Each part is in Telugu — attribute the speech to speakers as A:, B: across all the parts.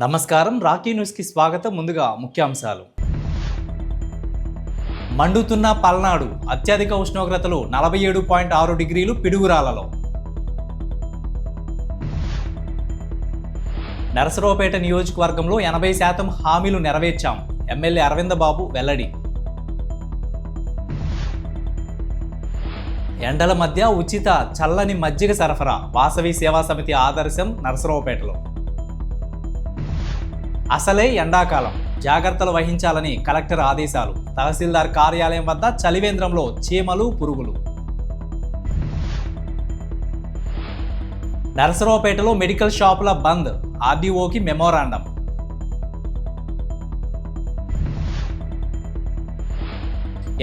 A: నమస్కారం, రాకీ న్యూస్కి స్వాగతం. ముందుగా ముఖ్యాంశాలు. మండుతున్న పల్నాడు, అత్యధిక ఉష్ణోగ్రతలు 47.6 డిగ్రీలు పిడుగురాలలో. నరసరావుపేట నియోజకవర్గంలో 80% హామీలు నెరవేర్చాం, ఎమ్మెల్యే అరవింద బాబు వెల్లడి. ఎండల మధ్య ఉచిత చల్లని మజ్జిగ సరఫరా, వాసవి సేవా సమితి ఆదర్శం నరసరావుపేటలో. అసలే ఎండాకాలం, జాగ్రత్తలు వహించాలని కలెక్టర్ ఆదేశాలు. తహసీల్దార్ కార్యాలయం వద్ద చలివేంద్రంలో చీమలు, పురుగులు. నరసరావుపేటలో మెడికల్ షాపుల బంద్, ఆర్డీఓకి మెమోరాండం.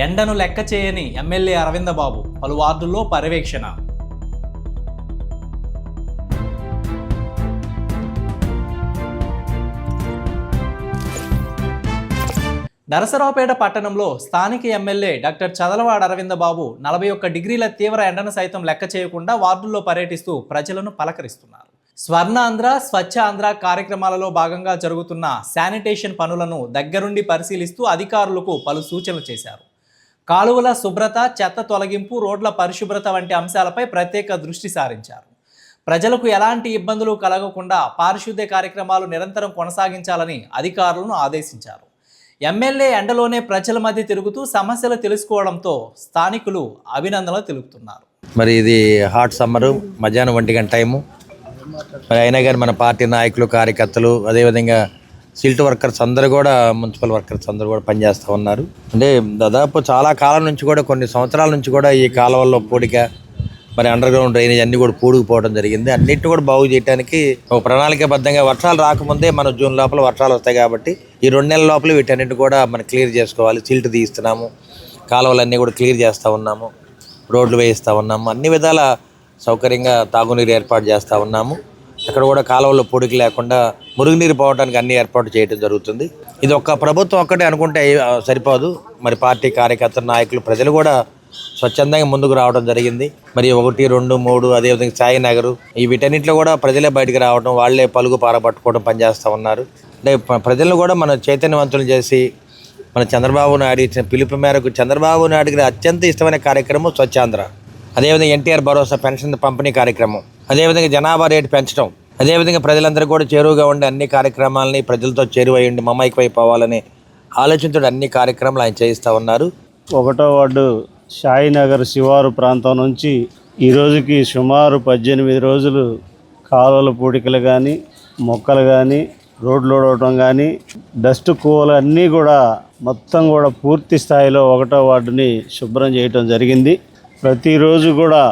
A: ఎండను లెక్క చేయని ఎమ్మెల్యే అరవింద బాబు, పలు వార్డుల్లో పర్యవేక్షణ. నరసరావుపేట పట్టణంలో స్థానిక ఎమ్మెల్యే డాక్టర్ చదలవాడ అరవింద బాబు 41 డిగ్రీల తీవ్ర ఎండను సైతం లెక్క చేయకుండా వార్డుల్లో పర్యటిస్తూ ప్రజలను పలకరిస్తున్నారు. స్వర్ణాంధ్ర, స్వచ్ఛ ఆంధ్ర కార్యక్రమాలలో భాగంగా జరుగుతున్న శానిటేషన్ పనులను దగ్గరుండి పరిశీలిస్తూ అధికారులకు పలు సూచనలు చేశారు. కాలువల శుభ్రత, చెత్త తొలగింపు, రోడ్ల పరిశుభ్రత వంటి అంశాలపై ప్రత్యేక దృష్టి సారించారు. ప్రజలకు ఎలాంటి ఇబ్బందులు కలగకుండా పారిశుద్ధ్య కార్యక్రమాలు నిరంతరం కొనసాగించాలని అధికారులను ఆదేశించారు. ఎమ్మెల్యే ఎండలోనే ప్రజల మధ్య తిరుగుతూ సమస్యలు తెలుసుకోవడంతో స్థానికులు అభినందనలు తెలుపుతున్నారు.
B: మరి ఇది హాట్ సమ్మరు, మధ్యాహ్నం 1 గంట టైము. మరి అయినా కానీ మన పార్టీ నాయకులు, కార్యకర్తలు, అదేవిధంగా సిల్ట్ వర్కర్స్ అందరూ కూడా, మున్సిపల్ వర్కర్స్ అందరూ కూడా పనిచేస్తూ ఉన్నారు. అంటే దాదాపు చాలా కాలం నుంచి కూడా, కొన్ని సంవత్సరాల నుంచి కూడా ఈ కాలువల్లో పూడిక, మరి అండర్ గ్రౌండ్ డ్రైనేజ్ అన్నీ కూడా పూడుకుపోవడం జరిగింది. అన్నింటినీ కూడా బాగు చేయడానికి ఒక ప్రణాళికాబద్ధంగా వర్షాలు రాకముందే మనం జూన్ లోపల వర్షాలు వస్తాయి కాబట్టి ఈ 2 నెలల లోపల వీటన్నిటి కూడా మనం క్లియర్ చేసుకోవాలి. సిల్ట్ తీస్తున్నాము, కాలువలన్నీ కూడా క్లియర్ చేస్తూ ఉన్నాము, రోడ్లు వేయిస్తూ ఉన్నాము, అన్ని విధాల సౌకర్యంగా తాగునీరు ఏర్పాటు చేస్తూ ఉన్నాము. అక్కడ కూడా కాలువల్లో పొడికి లేకుండా మురుగునీరు పోవడానికి అన్ని ఏర్పాటు చేయడం జరుగుతుంది. ఇది ఒక్క ప్రభుత్వం ఒక్కటే అనుకుంటే సరిపోదు. మరి పార్టీ కార్యకర్తలు, నాయకులు, ప్రజలు కూడా స్వచ్ఛందంగా ముందుకు రావడం జరిగింది. మరి 1, 2, 3 అదేవిధంగా సాయినగరు, ఈ వీటన్నిటిలో కూడా ప్రజలే బయటకు రావడం, వాళ్లే పలుగు పారపట్టుకోవడం పనిచేస్తూ ఉన్నారు. అంటే ప్రజలను కూడా మనం చైతన్యవంతులు చేసి, మన చంద్రబాబు నాయుడు ఇచ్చిన పిలుపు మేరకు చంద్రబాబు నాయుడుకి అత్యంత ఇష్టమైన కార్యక్రమం స్వచ్ఛాంధ్ర, అదేవిధంగా ఎన్టీఆర్ భరోసా పెన్షన్ పంపిణీ కార్యక్రమం, అదేవిధంగా జనాభా రేటు పెంచడం, అదేవిధంగా ప్రజలందరూ కూడా చేరువుగా ఉండి అన్ని కార్యక్రమాలని ప్రజలతో చేరువయ్యండి మమైక్వైపోవాలని ఆలోచనతో అన్ని కార్యక్రమాలు ఆయన చేయిస్తూ ఉన్నారు.
C: 1వ వార్డు సాయినగర్ శివారు ప్రాంతం నుంచి ఈ రోజుకి సుమారు 18 రోజులు కాలువల పూడికలు కానీ, మొక్కలు కానీ, రోడ్లు ఓడవటం కానీ, డస్ట్ కూవలు అన్నీ కూడా మొత్తం కూడా పూర్తి స్థాయిలో 1వ వార్డుని శుభ్రం చేయటం జరిగింది. ప్రతిరోజు కూడా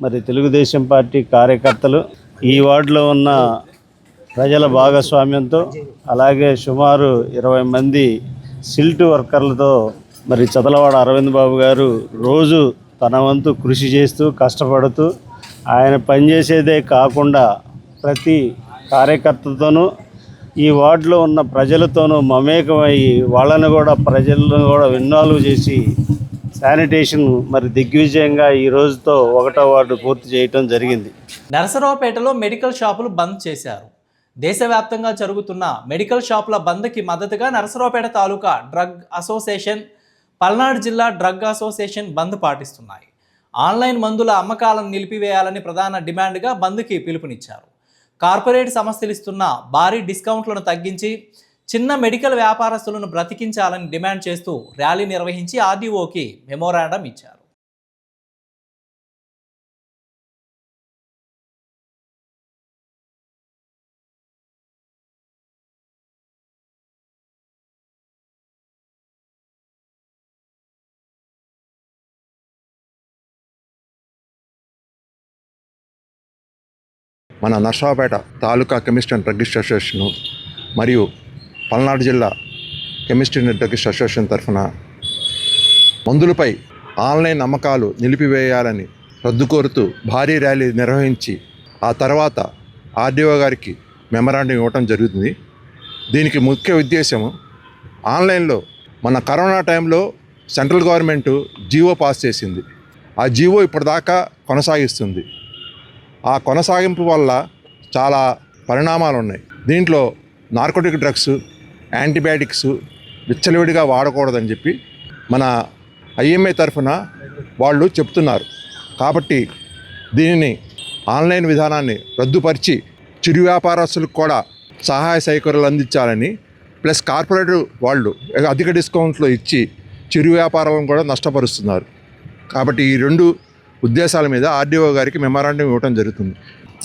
C: మరి తెలుగుదేశం పార్టీ కార్యకర్తలు ఈ వార్డులో ఉన్న ప్రజల భాగస్వామ్యంతో, అలాగే సుమారు 20 మంది సిల్ట్ వర్కర్లతో మరి చదలవాడ అరవింద్ బాబు గారు రోజు తన వంతు కృషి చేస్తూ, కష్టపడుతూ, ఆయన పనిచేసేదే కాకుండా ప్రతి కార్యకర్తతోనూ ఈ వార్డులో ఉన్న ప్రజలతోనూ మమేకమయ్యి వాళ్ళని కూడా, ప్రజలను కూడా ఇన్వాల్వ్ చేసి శానిటేషన్ మరి దిగ్విజయంగా ఈ రోజుతో 1వ వార్డు పూర్తి చేయటం జరిగింది.
A: నరసరావుపేటలో మెడికల్ షాపులు బంద్ చేశారు. దేశవ్యాప్తంగా జరుగుతున్న మెడికల్ షాపుల బంద్కి మద్దతుగా నరసరావుపేట తాలూకా డ్రగ్ అసోసియేషన్, పల్నాడు జిల్లా డ్రగ్ అసోసియేషన్ బంద్ పాటిస్తున్నాయి. ఆన్లైన్ మందుల అమ్మకాలను నిలిపివేయాలని ప్రధాన డిమాండ్గా బంద్కి పిలుపునిచ్చారు. కార్పొరేట్ సంస్థలు ఇస్తున్న భారీ డిస్కౌంట్లను తగ్గించి చిన్న మెడికల్ వ్యాపారస్తులను బ్రతికించాలని డిమాండ్ చేస్తూ ర్యాలీ నిర్వహించి ఆర్డీఓకి మెమోరాండం ఇచ్చారు.
D: మన నరసరావుపేట తాలూకా కెమిస్ట్ అండ్ డ్రగ్గిస్ట్ అసోసియేషను మరియు పల్నాడు జిల్లా కెమిస్ట్ అండ్ డ్రగ్గిస్ట్ అసోసియేషన్ తరఫున మందులపై ఆన్లైన్ అమ్మకాలు నిలిపివేయాలని రద్దు కోరుతూ భారీ ర్యాలీ నిర్వహించి ఆ తర్వాత ఆర్డీఓ గారికి మెమరాండం ఇవ్వటం జరుగుతుంది. దీనికి ముఖ్య ఉద్దేశము, ఆన్లైన్లో మన కరోనా టైంలో సెంట్రల్ గవర్నమెంట్ జీవో పాస్ చేసింది. ఆ జీవో ఇప్పటిదాకా కొనసాగిస్తుంది. ఆ కొనసాగింపు వల్ల చాలా పరిణామాలు ఉన్నాయి. దీంట్లో నార్కోటిక్ డ్రగ్స్, యాంటీబయాటిక్స్ విచ్చలవిడిగా వాడకూడదని చెప్పి మన ఐఎంఏ తరఫున వాళ్ళు చెప్తున్నారు. కాబట్టి దీనిని ఆన్లైన్ విధానాన్ని రద్దుపరిచి చిరు వ్యాపారస్తులకు కూడా సహాయ సహకారాలు అందించాలని, ప్లస్ కార్పొరేట్ వాళ్ళు అధిక డిస్కౌంట్లో ఇచ్చి చిరు వ్యాపారాలను కూడా నష్టపరుస్తున్నారు. కాబట్టి ఈ రెండు ఉద్దేశాల మీద ఆర్డీఓ గారికి మెమరాండం ఇవ్వడం జరుగుతుంది.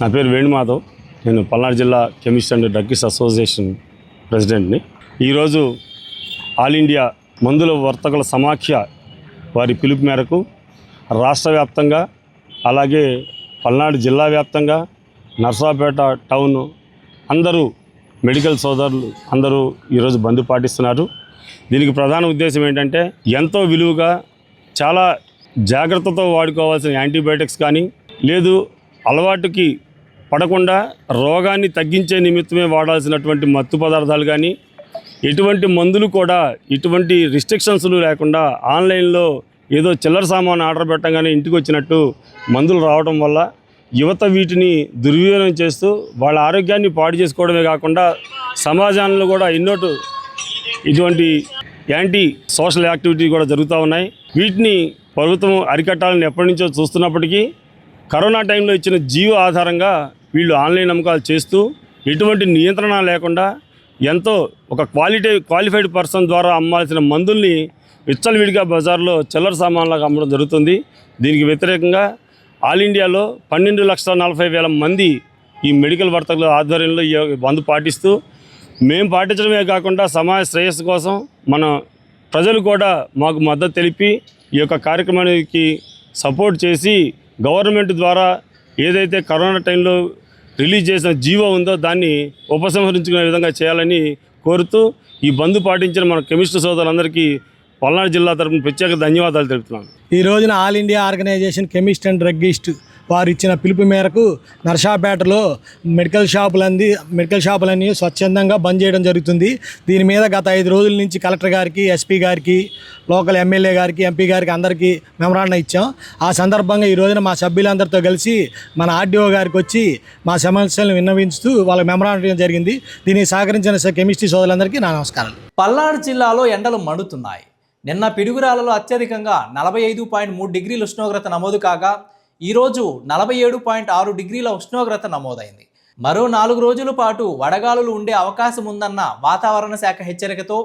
E: నా పేరు వేణుమాధవ్. నేను పల్నాడు జిల్లా కెమిస్ట్ అండ్ డ్రగ్స్ అసోసియేషన్ ప్రెసిడెంట్ని. ఈరోజు ఆల్ ఇండియా మందుల వర్తకుల సమాఖ్య వారి పిలుపు మేరకు రాష్ట్ర వ్యాప్తంగా, అలాగే పల్నాడు జిల్లా వ్యాప్తంగా, నర్సాపేట టౌన్ అందరూ మెడికల్ సోదరులు అందరూ ఈరోజు బంద్ పాటిస్తున్నారు. దీనికి ప్రధాన ఉద్దేశం ఏంటంటే, ఎంతో విలువగా చాలా జాగ్రత్తతో వాడుకోవాల్సిన యాంటీబయాటిక్స్ కానీ, లేదు అలవాటుకి పడకుండా రోగాన్ని తగ్గించే నిమిత్తమే వాడాల్సినటువంటి మత్తు పదార్థాలు కానీ, ఎటువంటి మందులు కూడా ఎటువంటి రిస్ట్రిక్షన్స్లు లేకుండా ఆన్లైన్లో ఏదో చిల్లర సామాను ఆర్డర్ పెట్టగానే ఇంటికి వచ్చినట్టు మందులు రావడం వల్ల యువత వీటిని దుర్వినియోగం చేస్తూ వాళ్ళ ఆరోగ్యాన్ని పాడు చేసుకోవడమే కాకుండా సమాజంలో కూడా ఎన్నోటు ఇటువంటి యాంటీ సోషల్ యాక్టివిటీ కూడా జరుగుతూ ఉన్నాయి. వీటిని ప్రభుత్వం అరికట్టాలని ఎప్పటి నుంచో చూస్తున్నప్పటికీ కరోనా టైంలో ఇచ్చిన జీవో ఆధారంగా వీళ్ళు ఆన్లైన్ అమ్మకాలు చేస్తూ ఎటువంటి నియంత్రణ లేకుండా ఎంతో ఒక క్వాలిఫైడ్ పర్సన్ ద్వారా అమ్మాల్సిన మందుల్ని విచ్చలవిడిగా బజార్లో చిల్లర సామాన్లుగా అమ్మడం జరుగుతుంది. దీనికి వ్యతిరేకంగా ఆల్ ఇండియాలో 12,40,000 మంది ఈ మెడికల్ వర్తకుల ఆధ్వర్యంలో ఈ బంద్ పాటిస్తూ, మేము పాటించడమే కాకుండా సమాజ శ్రేయస్సు కోసం మన ప్రజలు కూడా మాకు మద్దతు తెలిపి ఈ యొక్క కార్యక్రమానికి సపోర్ట్ చేసి గవర్నమెంట్ ద్వారా ఏదైతే కరోనా టైంలో రిలీజ్ చేసిన జీవో ఉందో దాన్ని ఉపసంహరించుకునే విధంగా చేయాలని కోరుతూ ఈ బంద్ పాటించిన మన కెమిస్ట్ సోదరులందరికీ పల్నాడు జిల్లా తరపున ప్రత్యేక ధన్యవాదాలు తెలుపుతున్నాను.
F: ఈ రోజున all India organization chemist and druggist వారు ఇచ్చిన పిలుపు మేరకు నర్సాపేటలో మెడికల్ షాపులన్నీ స్వచ్ఛందంగా బంద్ చేయడం జరుగుతుంది. దీని మీద గత 5 రోజుల నుంచి కలెక్టర్ గారికి, ఎస్పీ గారికి, లోకల్ ఎమ్మెల్యే గారికి, ఎంపీ గారికి అందరికీ మెమరాండం ఇచ్చాం. ఆ సందర్భంగా ఈ రోజున మా సభ్యులందరితో కలిసి మన ఆర్డీఓ గారికి వచ్చి మా సమస్యలను విన్నవించుతూ వాళ్ళకి మెమరాండం జరిగింది. దీనికి సహకరించిన కెమిస్ట్రీ సోదరులందరికీ నా నమస్కారం.
A: పల్నాడు జిల్లాలో ఎండలు మండుతున్నాయి. నిన్న పిడుగురాలలో అత్యధికంగా 45.3 డిగ్రీల ఉష్ణోగ్రత నమోదు కాగా ఈరోజు 47.6 డిగ్రీల ఉష్ణోగ్రత నమోదైంది. మరో 4 రోజుల పాటు వడగాలులు ఉండే అవకాశం ఉందన్న వాతావరణ శాఖ హెచ్చరికతో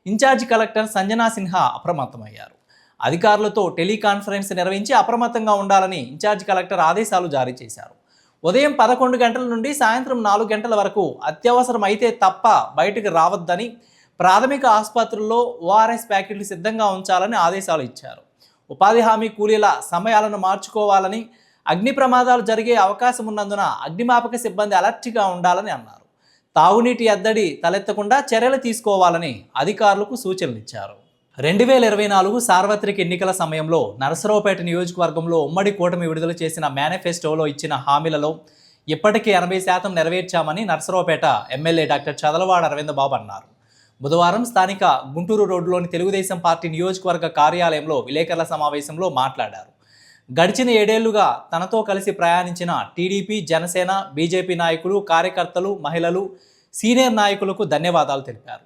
A: ఇన్ఛార్జి కలెక్టర్ సంజనా సిన్హా అప్రమత్తమయ్యారు. అధికారులతో టెలికాన్ఫరెన్స్ నిర్వహించి అప్రమత్తంగా ఉండాలని ఇన్ఛార్జి కలెక్టర్ ఆదేశాలు జారీ చేశారు. ఉదయం 11 గంటల నుండి సాయంత్రం 4 గంటల వరకు అత్యవసరమైతే తప్ప బయటకు రావద్దని, ప్రాథమిక ఆసుపత్రుల్లో ఓఆర్ఎస్ ప్యాకెట్లు సిద్ధంగా ఉంచాలని ఆదేశాలు ఇచ్చారు. ఉపాధి హామీ కూలీల సమయాలను మార్చుకోవాలని, అగ్ని ప్రమాదాలు జరిగే అవకాశం ఉన్నందున అగ్నిమాపక సిబ్బంది అలర్ట్గా ఉండాలని అన్నారు. తాగునీటి ఎద్దడి తలెత్తకుండా చర్యలు తీసుకోవాలని అధికారులకు సూచనలు ఇచ్చారు. 2024 సార్వత్రిక ఎన్నికల సమయంలో నరసరావుపేట నియోజకవర్గంలో ఉమ్మడి కూటమి విడుదల చేసిన మేనిఫెస్టోలో ఇచ్చిన హామీలలో ఇప్పటికీ 80% నెరవేర్చామని నరసరావుపేట ఎమ్మెల్యే డాక్టర్ చదలవాడ అరవిందబాబు అన్నారు. బుధవారం స్థానిక గుంటూరు రోడ్డులోని తెలుగుదేశం పార్టీ నియోజకవర్గ కార్యాలయంలో విలేకరుల సమావేశంలో మాట్లాడారు. గడిచిన 7 ఏళ్లుగా తనతో కలిసి ప్రయాణించిన టీడీపీ, జనసేన, బీజేపీ నాయకులు, కార్యకర్తలు, మహిళలు, సీనియర్ నాయకులకు ధన్యవాదాలు తెలిపారు.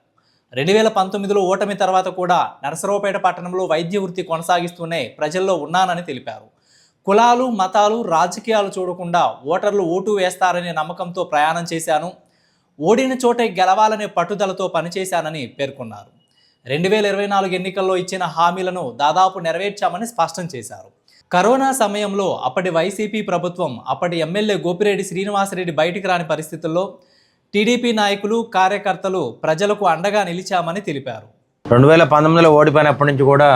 A: 2019లో ఓటమి తర్వాత కూడా నరసరావుపేట పట్టణంలో వైద్య వృత్తి కొనసాగిస్తూనే ప్రజల్లో ఉన్నానని తెలిపారు. కులాలు, మతాలు, రాజకీయాలు చూడకుండా ఓటర్లు ఓటు వేస్తారనే నమ్మకంతో ప్రయాణం చేశాను. ఓడిన చోటే గెలవాలనే పట్టుదలతో పనిచేశానని పేర్కొన్నారు. 2024 ఎన్నికల్లో ఇచ్చిన హామీలను దాదాపు నెరవేర్చామని స్పష్టం చేశారు. కరోనా సమయంలో అప్పటి వైసీపీ ప్రభుత్వం, అప్పటి ఎమ్మెల్యే గోపిరెడ్డి శ్రీనివాసరెడ్డి బయటికి రాని పరిస్థితుల్లో టీడీపీ నాయకులు, కార్యకర్తలు ప్రజలకు అండగా నిలిచామని తెలిపారు.
B: 2019లో ఓడిపోయినప్పటి నుంచి కూడా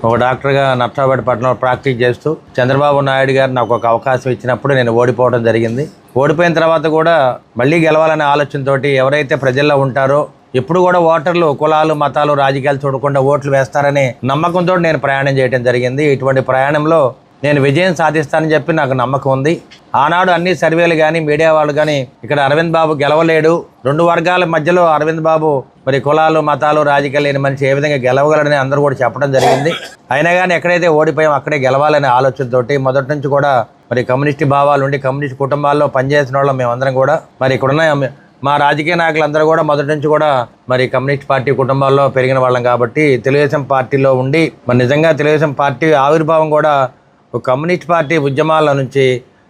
B: ఒక డాక్టర్గా నర్సాపేట పట్టణంలో ప్రాక్టీస్ చేస్తూ చంద్రబాబు నాయుడు గారు నాకు ఒక అవకాశం ఇచ్చినప్పుడు నేను ఓడిపోవడం జరిగింది. ఓడిపోయిన తర్వాత కూడా మళ్ళీ గెలవాలనే ఆలోచనతోటి ఎవరైతే ప్రజల్లో ఉంటారో ఎప్పుడు కూడా ఓటర్లు కులాలు, మతాలు, రాజకీయాలు చూడకుండా ఓట్లు వేస్తారనే నమ్మకంతో నేను ప్రయాణం చేయడం జరిగింది. ఇటువంటి ప్రయాణంలో నేను విజయం సాధిస్తానని చెప్పి నాకు నమ్మకం ఉంది. ఆనాడు అన్ని సర్వేలు కానీ, మీడియా వాళ్ళు కానీ ఇక్కడ అరవింద్ బాబు గెలవలేడు, 2 వర్గాల మధ్యలో అరవింద్ బాబు మరి కులాలు, మతాలు, రాజకీయాలు లేని మనిషి ఏ విధంగా గెలవగలడని అందరూ కూడా చెప్పడం జరిగింది. అయినా కానీ ఎక్కడైతే ఓడిపోయాం అక్కడే గెలవాలనే ఆలోచనతోటి మొదటి నుంచి కూడా మరి కమ్యూనిస్ట్ భావాలు ఉండి కమ్యూనిస్ట్ కుటుంబాల్లో పనిచేసిన వాళ్ళం మేమందరం కూడా మరి ఇక్కడున్న మా రాజకీయ నాయకులందరూ కూడా మొదటి నుంచి కూడా మరి కమ్యూనిస్ట్ పార్టీ కుటుంబాల్లో పెరిగిన వాళ్ళం కాబట్టి తెలుగుదేశం పార్టీలో ఉండి మరి నిజంగా తెలుగుదేశం పార్టీ ఆవిర్భావం కూడా ఒక కమ్యూనిస్ట్ పార్టీ ఉద్యమాల నుంచి,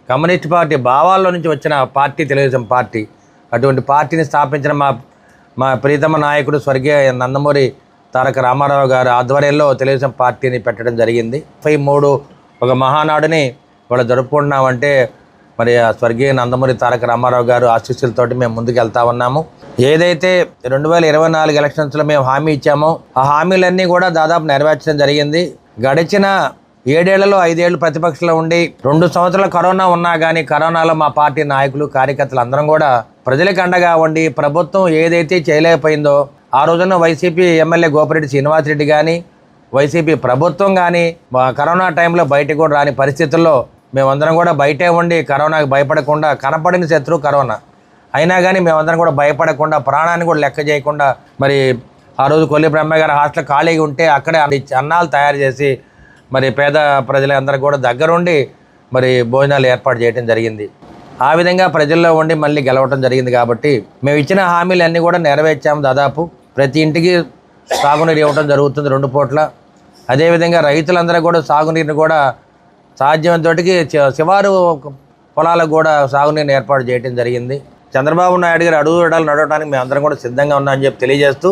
B: కమ్యూనిస్ట్ పార్టీ భావాల్లో నుంచి వచ్చిన పార్టీ తెలుగుదేశం పార్టీ. అటువంటి పార్టీని స్థాపించిన మా ప్రీతమ నాయకుడు స్వర్గీయ నందమూరి తారక రామారావు గారి ఆధ్వర్యంలో తెలుగుదేశం పార్టీని పెట్టడం జరిగింది. 33 ఒక మహానాడుని వాళ్ళు జరుపుకుంటున్నామంటే మరి ఆ స్వర్గీయ నందమూరి తారక రామారావు గారు ఆశీస్సులతోటి మేము ముందుకు వెళ్తా ఉన్నాము. ఏదైతే 2024 ఎలక్షన్స్లో మేము హామీ ఇచ్చామో ఆ హామీలన్నీ కూడా దాదాపు నెరవేర్చడం జరిగింది. గడిచిన 7 ఏళ్లలో 5 ఏళ్ళు ప్రతిపక్షంలో ఉండి 2 సంవత్సరాల కరోనా ఉన్నా కానీ కరోనాలో మా పార్టీ నాయకులు కార్యకర్తలు అందరం కూడా ప్రజలకు అండగా ఉండి ప్రభుత్వం ఏదైతే చేయలేకపోయిందో ఆ రోజున వైసీపీ ఎమ్మెల్యే గోపిరెడ్డి శ్రీనివాసరెడ్డి కానీ వైసీపీ ప్రభుత్వం కానీ కరోనా టైంలో బయటకు కూడా రాని పరిస్థితుల్లో మేమందరం కూడా బయటే ఉండి కరోనాకి భయపడకుండా, కనపడిన శత్రువు కరోనా అయినా కానీ మేమందరం కూడా భయపడకుండా, ప్రాణాన్ని కూడా లెక్క చేయకుండా మరి ఆ రోజు కొల్లి బ్రహ్మయ్య గారి హాస్టల్ ఖాళీగా ఉంటే అక్కడే అన్నాలు తయారు చేసి మరి పేద ప్రజలందరూ కూడా దగ్గరుండి మరి భోజనాలు ఏర్పాటు చేయడం జరిగింది. ఆ విధంగా ప్రజల్లో ఉండి మళ్ళీ గెలవటం జరిగింది. కాబట్టి మేము ఇచ్చిన హామీలన్నీ కూడా నెరవేర్చాము. దాదాపు ప్రతి ఇంటికి సాగునీరు ఇవ్వడం జరుగుతుంది 2 పూట్ల. అదేవిధంగా రైతులందరూ కూడా సాగునీరుని కూడా సాధ్యమైనంతటికి శివారు పొలాలకు కూడా సాగునీరుని ఏర్పాటు చేయడం జరిగింది. చంద్రబాబు నాయుడు గారు అడుగుడాలు నడవడానికి మేమందరం కూడా సిద్ధంగా ఉన్నామని చెప్పి తెలియజేస్తూ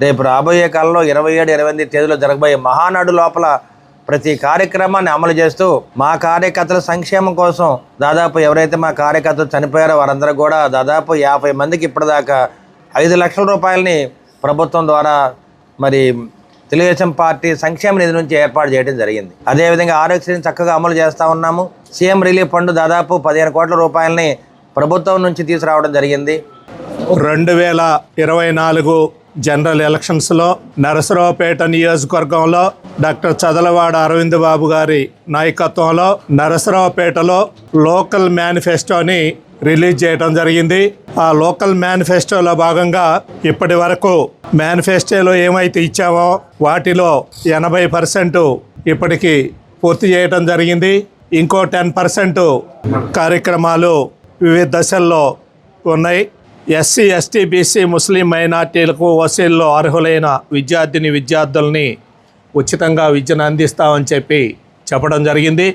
B: రేపు రాబోయే కాలంలో 27, 28 తేదీలో జరగబోయే మహానాడు లోపల ప్రతి కార్యక్రమాన్ని అమలు చేస్తూ మా కార్యకర్తల సంక్షేమం కోసం దాదాపు ఎవరైతే మా కార్యకర్తలు చనిపోయారో వారందరూ కూడా దాదాపు 50 మందికి ఇప్పటిదాకా 5 లక్షల రూపాయలని ప్రభుత్వం ద్వారా మరి తెలుగుదేశం పార్టీ సంక్షేమ నిధి నుంచి ఏర్పాటు చేయడం జరిగింది. అదేవిధంగా ఆరోగ్యశ్రీని చక్కగా అమలు చేస్తూ ఉన్నాము. సీఎం రిలీఫ్ ఫండ్ దాదాపు 15 కోట్ల రూపాయలని ప్రభుత్వం నుంచి తీసుకురావడం జరిగింది.
G: 2024 జనరల్ ఎలక్షన్స్లో నరసరావుపేట నియోజకవర్గంలో డాక్టర్ చదలవాడ అరవింద్ బాబు గారి నాయకత్వంలో నరసరావుపేటలో లోకల్ మేనిఫెస్టోని రిలీజ్ చేయడం జరిగింది. ఆ లోకల్ మేనిఫెస్టోలో భాగంగా ఇప్పటి వరకు మేనిఫెస్టోలో ఏమైతే ఇచ్చామో వాటిలో 80% ఇప్పటికి పూర్తి చేయడం జరిగింది. ఇంకో 10% కార్యక్రమాలు వివిధ దశల్లో ఉన్నాయి. ఎస్సీ, ఎస్టీ, బీసీ, ముస్లిం మైనార్టీలకు ఓసీల్లో అర్హులైన విద్యార్థుల్ని ఉచితంగా విద్యను అందిస్తామని చెప్పడం జరిగింది.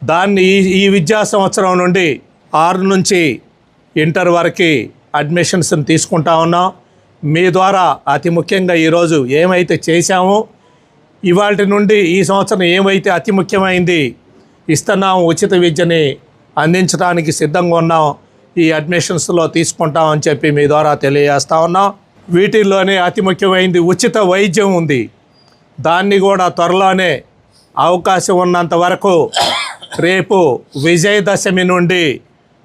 G: దాన్ని ఈ విద్యా సంవత్సరం నుండి 6 నుంచి ఇంటర్ వరకు అడ్మిషన్స్ని తీసుకుంటా ఉన్నాం. మీ ద్వారా అతి ముఖ్యంగా ఈరోజు ఏమైతే చేశామో ఇవాళ నుండి ఈ సంవత్సరం ఏమైతే అతి ముఖ్యమైంది ఇస్తున్నాం, ఉచిత విద్యని అందించడానికి సిద్ధంగా ఉన్నాం. ఈ అడ్మిషన్స్లో తీసుకుంటామని చెప్పి మీ ద్వారా తెలియజేస్తా ఉన్నాం. వీటిల్లోనే అతి ముఖ్యమైనది ఉచిత వైద్యం ఉంది. దాన్ని కూడా త్వరలోనే అవకాశం ఉన్నంత వరకు రేపు విజయదశమి నుండి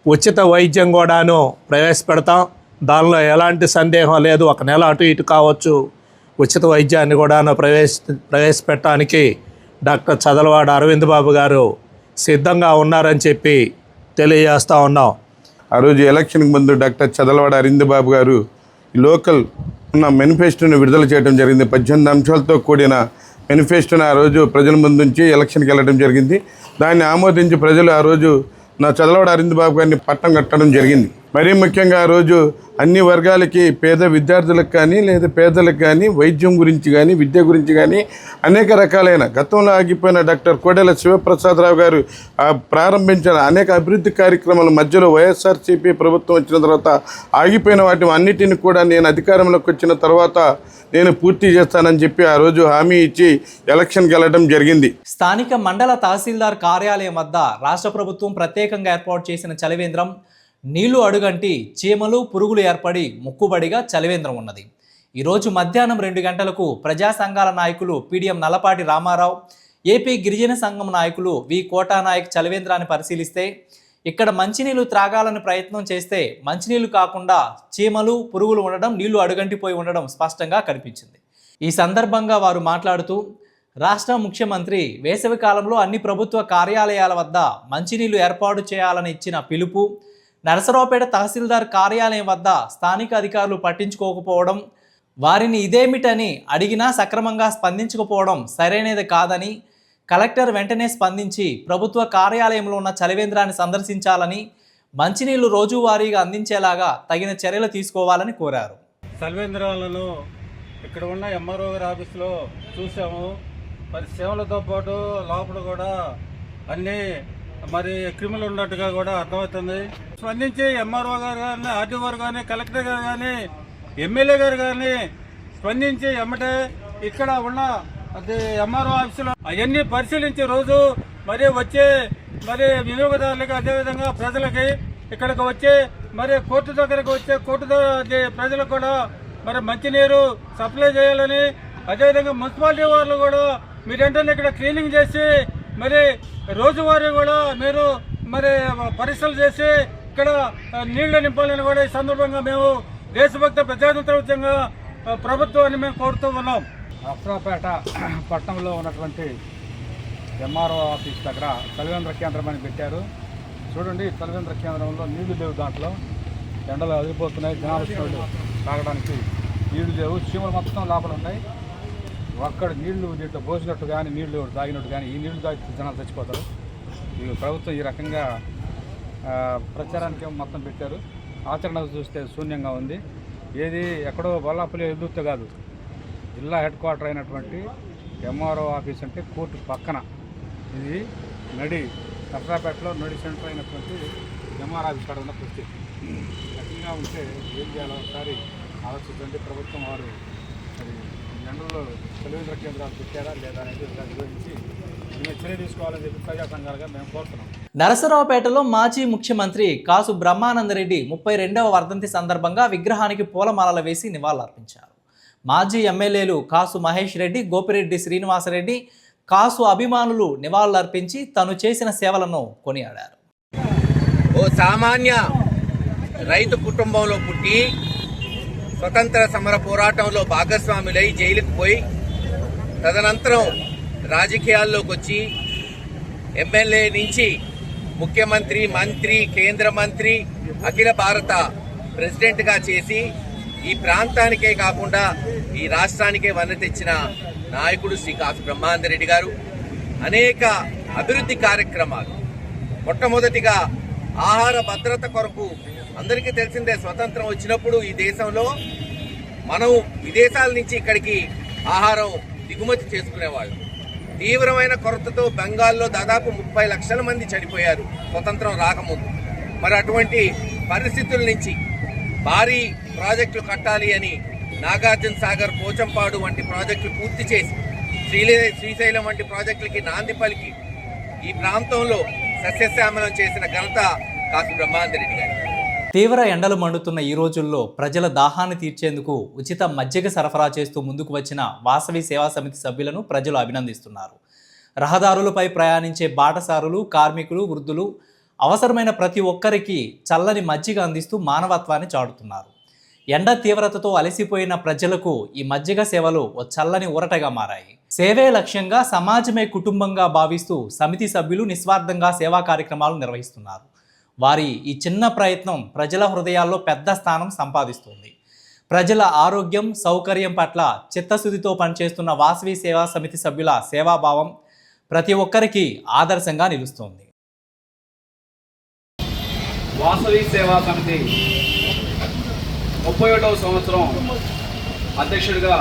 G: ఉచిత వైద్యం కూడాను ప్రవేశపెడతాం. దానిలో ఎలాంటి సందేహం లేదు. 1 నెల అటు ఇటు కావచ్చు. ఉచిత వైద్యాన్ని కూడాను ప్రవేశపెట్టడానికి డాక్టర్ చదలవాడ అరవింద్ బాబు గారు సిద్ధంగా ఉన్నారని చెప్పి తెలియజేస్తూ ఉన్నాం.
H: ఆ రోజు ఎలక్షన్కి ముందు డాక్టర్ చదలవాడ అరవింద్ బాబు గారు లోకల్ ఉన్న మేనిఫెస్టోని విడుదల చేయడం జరిగింది. 18 అంశాలతో కూడిన మేనిఫెస్టోని ఆ రోజు ప్రజల ముందు నుంచి ఎలక్షన్కి వెళ్ళడం జరిగింది. దాన్ని ఆమోదించి ప్రజలు ఆ రోజు నా చదలవాడ అరవింద్ బాబు గారిని పట్టం కట్టడం జరిగింది. మరీ ముఖ్యంగా ఆ రోజు అన్ని వర్గాలకి, పేద విద్యార్థులకు కానీ లేదా పేదలకు కానీ వైద్యం గురించి కానీ విద్య గురించి కానీ అనేక రకాలైన గతంలో ఆగిపోయిన డాక్టర్ కోడెల శివప్రసాదరావు గారు ప్రారంభించిన అనేక అభివృద్ధి కార్యక్రమాల మధ్యలో వైఎస్ఆర్సీపీ ప్రభుత్వం వచ్చిన తర్వాత ఆగిపోయిన వాటి అన్నిటిని కూడా నేను అధికారంలోకి వచ్చిన తర్వాత నేను పూర్తి చేస్తానని చెప్పి ఆ రోజు హామీ ఇచ్చి ఎలక్షన్కి వెళ్ళడం జరిగింది.
A: స్థానిక మండల తహసీల్దార్ కార్యాలయం వద్ద రాష్ట్ర ప్రభుత్వం ప్రత్యేకంగా ఏర్పాటు చేసిన చలివేంద్రం నీళ్లు అడుగంటి చీమలు, పురుగులు ఏర్పడి ముక్కుబడిగా చలివేంద్రం ఉన్నది. ఈరోజు మధ్యాహ్నం 2 గంటలకు ప్రజా సంఘాల నాయకులు పిడిఎం నల్లపాటి రామారావు, ఏపీ గిరిజన సంఘం నాయకులు వి కోటానాయక్ చలివేంద్రాన్ని పరిశీలిస్తే ఇక్కడ మంచినీళ్లు త్రాగాలని ప్రయత్నం చేస్తే మంచినీళ్లు కాకుండా చీమలు, పురుగులు ఉండడం, నీళ్లు అడుగంటిపోయి ఉండడం స్పష్టంగా కనిపించింది. ఈ సందర్భంగా వారు మాట్లాడుతూ రాష్ట్ర ముఖ్యమంత్రి వేసవి కాలంలో అన్ని ప్రభుత్వ కార్యాలయాల వద్ద మంచినీళ్లు ఏర్పాటు చేయాలని ఇచ్చిన పిలుపు, నరసరావుపేట తహసీల్దార్ కార్యాలయం వద్ద స్థానిక అధికారులు పట్టించుకోకపోవడం, వారిని ఇదేమిటని అడిగినా సక్రమంగా స్పందించకపోవడం సరైనది కాదని కలెక్టర్ వెంటనే స్పందించి ప్రభుత్వ కార్యాలయంలో ఉన్న చలివేంద్రాన్ని సందర్శించాలని, మంచినీళ్లు రోజువారీగా అందించేలాగా తగిన చర్యలు తీసుకోవాలని కోరారు.
I: సల్వేంద్రాలలో ఇక్కడ ఉన్న ఎంఆర్ఓ గారి ఆఫీసులో చూసాము. మరి సేవలతో పాటు లోపల కూడా అన్నీ మరి క్రిమినల్ ఉన్నట్టుగా కూడా అర్థమవుతుంది. స్పందించి ఎంఆర్ఓ గారు కానీ, ఆర్డీఓ గారు కానీ, కలెక్టర్ గారు కానీ, ఎమ్మెల్యే గారు కానీ స్పందించి ఎమ్మటే ఇక్కడ ఉన్న అది ఎంఆర్ఓ ఆఫీసులో అవన్నీ పరిశీలించి రోజు మరి వచ్చే మరి వినియోగదారులకి, అదేవిధంగా ప్రజలకి ఇక్కడికి వచ్చే మరి కోర్టు దగ్గరకు వచ్చే ప్రజలకు కూడా మరి మంచినీరు సప్లై చేయాలని, అదేవిధంగా మున్సిపాలిటీ వాళ్ళు కూడా మీరేంటంటే ఇక్కడ క్లీనింగ్ చేసి మరి రోజువారీ కూడా మీరు మరి పరీక్షలు చేసి ఇక్కడ నీళ్లు నింపాలని కూడా ఈ సందర్భంగా మేము దేశభక్త ప్రజాతంత్రంగా ప్రభుత్వాన్ని మేము కోరుతూ ఉన్నాం.
J: నర్సరావుపేట పట్టణంలో ఉన్నటువంటి ఎంఆర్ఓ ఆఫీస్ దగ్గర చలివేంద్ర కేంద్రం అని పెట్టారు. చూడండి, చలివేంద్ర కేంద్రంలో నీళ్లు లేవు. దాంట్లో ఎండలు అదిరిపోతున్నాయి. జనాలు తాగడానికి నీళ్లు లేవు. చీమలు మొత్తం లోపల ఉన్నాయి. ఒక్కడ నీళ్లు దీంట్లో పోసినట్టు కానీ, నీళ్లు తాగినట్టు కానీ, ఈ నీళ్లు తాగి జనాలు చచ్చిపోతారు. ఈ ప్రభుత్వం ఈ రకంగా ప్రచారానికి మొత్తం పెట్టారు. ఆచరణ చూస్తే శూన్యంగా ఉంది. ఏది ఎక్కడో బొల్లాపల్లి ఎదురుతో కాదు, జిల్లా హెడ్ క్వార్టర్ అయినటువంటి ఎంఆర్ఓ ఆఫీస్ అంటే కోర్టు పక్కన. ఇది నర్సరావుపేటలో నడి సెంటర్ అయినటువంటి ఎంఆర్ ఆఫీస్ కాడ ఉన్న పరిస్థితి. రకంగా ఉంటే ఏం చేయాలో ఒకసారి ఆలోచించండి. ప్రభుత్వం వారు మరి ఎండలో చలివేంద్ర కేంద్రాలు పెట్టారా లేదా అనేది దాని గురించి చర్య తీసుకోవాలని చెప్పి ప్రజా సంఘాలుగా మేము కోరుతున్నాం.
A: నరసరావుపేటలో మాజీ ముఖ్యమంత్రి కాసు బ్రహ్మానందరెడ్డి 32వ వర్ధంతి సందర్భంగా విగ్రహానికి పూలమాలలు వేసి నివాళులర్పించారు. మాజీ ఎమ్మెల్యేలు కాసు మహేష్ రెడ్డి, గోపిరెడ్డి శ్రీనివాసరెడ్డి, కాసు అభిమానులు నివాళులర్పించి తను చేసిన సేవలను కొనియాడారు.
K: ఓ సామాన్య రైతు కుటుంబంలో పుట్టి స్వతంత్ర సమర పోరాటంలో భాగస్వాములై జైలుకు పోయి తదనంతరం రాజకీయాల్లోకి వచ్చి ఎమ్మెల్యే నుంచి ముఖ్యమంత్రి, మంత్రి, కేంద్ర మంత్రి, అఖిల భారత ప్రెసిడెంట్గా చేసి ఈ ప్రాంతానికే కాకుండా ఈ రాష్ట్రానికే వన్నె తెచ్చిన నాయకుడు శ్రీ కాసు బ్రహ్మానందరెడ్డి గారు అనేక అభివృద్ధి కార్యక్రమాలు, మొట్టమొదటిగా ఆహార భద్రత కొరకు అందరికీ తెలిసిందే, స్వతంత్రం వచ్చినప్పుడు ఈ దేశంలో మనం విదేశాల నుంచి ఇక్కడికి ఆహారం దిగుమతి చేసుకునేవాళ్ళు. తీవ్రమైన కొరతతో బెంగాల్లో దాదాపు 30 లక్షల మంది చనిపోయారు స్వతంత్రం రాకముందు. మరి అటువంటి పరిస్థితుల నుంచి భారీ ప్రాజెక్టులు కట్టాలి అని నాగార్జున సాగర్, పోచంపాడు వంటి ప్రాజెక్టులు పూర్తి చేసి శ్రీశైలం వంటి ప్రాజెక్టులకి నాంది పలికి ఈ ప్రాంతంలో సస్యశ్యామలం చేసిన ఘనత కాసు బ్రహ్మానందరెడ్డి గారు.
A: తీవ్ర ఎండలు మండుతున్న ఈ రోజుల్లో ప్రజల దాహాన్ని తీర్చేందుకు ఉచిత మజ్జిగ సరఫరా చేస్తూ ముందుకు వచ్చిన వాసవి సేవా సమితి సభ్యులను ప్రజలు అభినందిస్తున్నారు. రహదారులపై ప్రయాణించే బాటసారులు, కార్మికులు, వృద్ధులు అవసరమైన ప్రతి ఒక్కరికి చల్లని మజ్జిగ అందిస్తూ మానవత్వాన్ని చాటుతున్నారు. ఎండ తీవ్రతతో అలసిపోయిన ప్రజలకు ఈ మజ్జిగ సేవలు ఓ చల్లని ఊరటగా మారాయి. సేవే లక్ష్యంగా, సమాజమే కుటుంబంగా భావిస్తూ సమితి సభ్యులు నిస్వార్థంగా సేవా కార్యక్రమాలు నిర్వహిస్తున్నారు. వారి ఈ చిన్న ప్రయత్నం ప్రజల హృదయాల్లో పెద్ద స్థానం సంపాదిస్తుంది. ప్రజల ఆరోగ్యం, సౌకర్యం పట్ల చిత్తశుద్ధితో పనిచేస్తున్న వాసవి సేవా సమితి సభ్యుల సేవాభావం ప్రతి ఒక్కరికి ఆదర్శంగా నిలుస్తోంది.
L: వాసవి సేవా సమితి 31వ సంవత్సరం అధ్యక్షుడిగా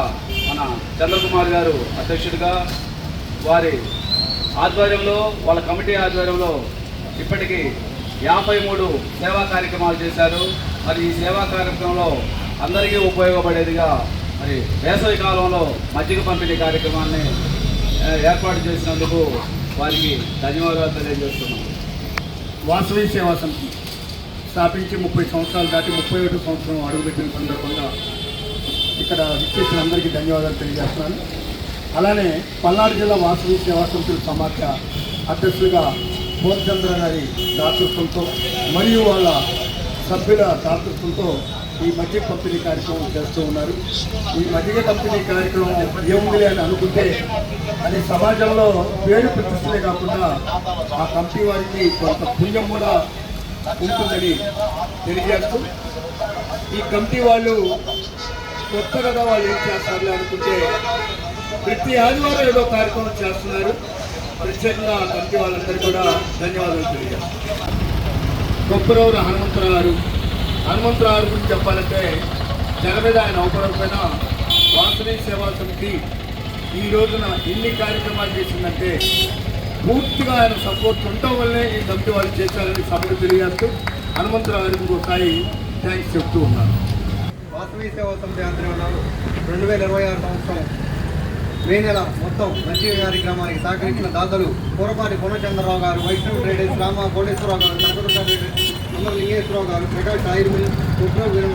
L: మన చంద్రకుమార్ గారు అధ్యక్షుడిగా, వారి ఆధ్వర్యంలో, వాళ్ళ కమిటీ ఆధ్వర్యంలో ఇప్పటికీ 53 సేవా కార్యక్రమాలు చేశారు. మరి ఈ సేవా కార్యక్రమంలో అందరికీ ఉపయోగపడేదిగా మరి వేసవి కాలంలో మజ్జిగ పంపిణీ కార్యక్రమాన్ని ఏర్పాటు చేసినందుకు వారికి ధన్యవాదాలు తెలియజేస్తున్నాం.
M: వాసవి సేవా సమితి స్థాపించి 30 సంవత్సరాలు దాటి 31వ సంవత్సరం అడుగుపెట్టిన సందర్భంగా ఇక్కడ విచ్చేసిన అందరికీ ధన్యవాదాలు తెలియజేస్తున్నాను. అలానే పల్నాడు జిల్లా వాసవి సేవా సమితుల సమాఖ్య అధ్యక్షులుగా పూర్ణచంద్ర గారి దాతృత్వంతో మరియు వాళ్ళ సభ్యుల దాతృత్వంతో ఈ మజ్జిగ పంపిణీ కార్యక్రమం చేస్తూ ఉన్నారు. ఈ మజ్జిగ పంపిణీ కార్యక్రమం ఏముంది అని అనుకుంటే అది సమాజంలో పేరు ప్రతిష్టలే కాకుండా ఆ కమిటీ వారికి కొంత పుణ్యం కూడా ఉంటుందని తెలియజేస్తూ, ఈ కమిటీ వాళ్ళు కొత్తగా వాళ్ళు ఏం చేస్తారు అనుకుంటే ప్రతి ఆదివారం ఏదో కార్యక్రమం చేస్తున్నారు. ప్రత్యేకంగా కమిటీ వాళ్ళందరికీ కూడా ధన్యవాదాలు తెలియజేస్తారు. గొప్పరవరు హనుమంతరావు గారు. హనుమంతరావు గారి గురించి చెప్పాలంటే తెర మీద ఆయన అవపడకపోయినా వాసవి సేవా సమితి ఈ రోజున ఎన్ని కార్యక్రమాలు చేసిందంటే పూర్తిగా ఆయన సపోర్ట్ ఉండటం వల్లే ఈ కమిటీ వాళ్ళు చేశారని సభకు తెలియజేస్తూ హనుమంతరావు గారికి ఇంకోసారి థ్యాంక్స్ చెప్తూ ఉన్నాను.
N: వాసవి సేవా సమితి ఆధ్వర్యంలో 2026 సంవత్సరం మే నెల మొత్తం మంచి కార్యక్రమానికి సహకరించిన దాతలు పూరపాటి పూర్ణచంద్రరావు గారు, వైష్ణవ్ ట్రేడర్స్, రామ కోటేశ్వరరావు గారు, కనకదుర్గ ట్రేడర్స్, లింగేశ్వరరావు గారు, ప్రకాష్ ఆయుర్మిల్,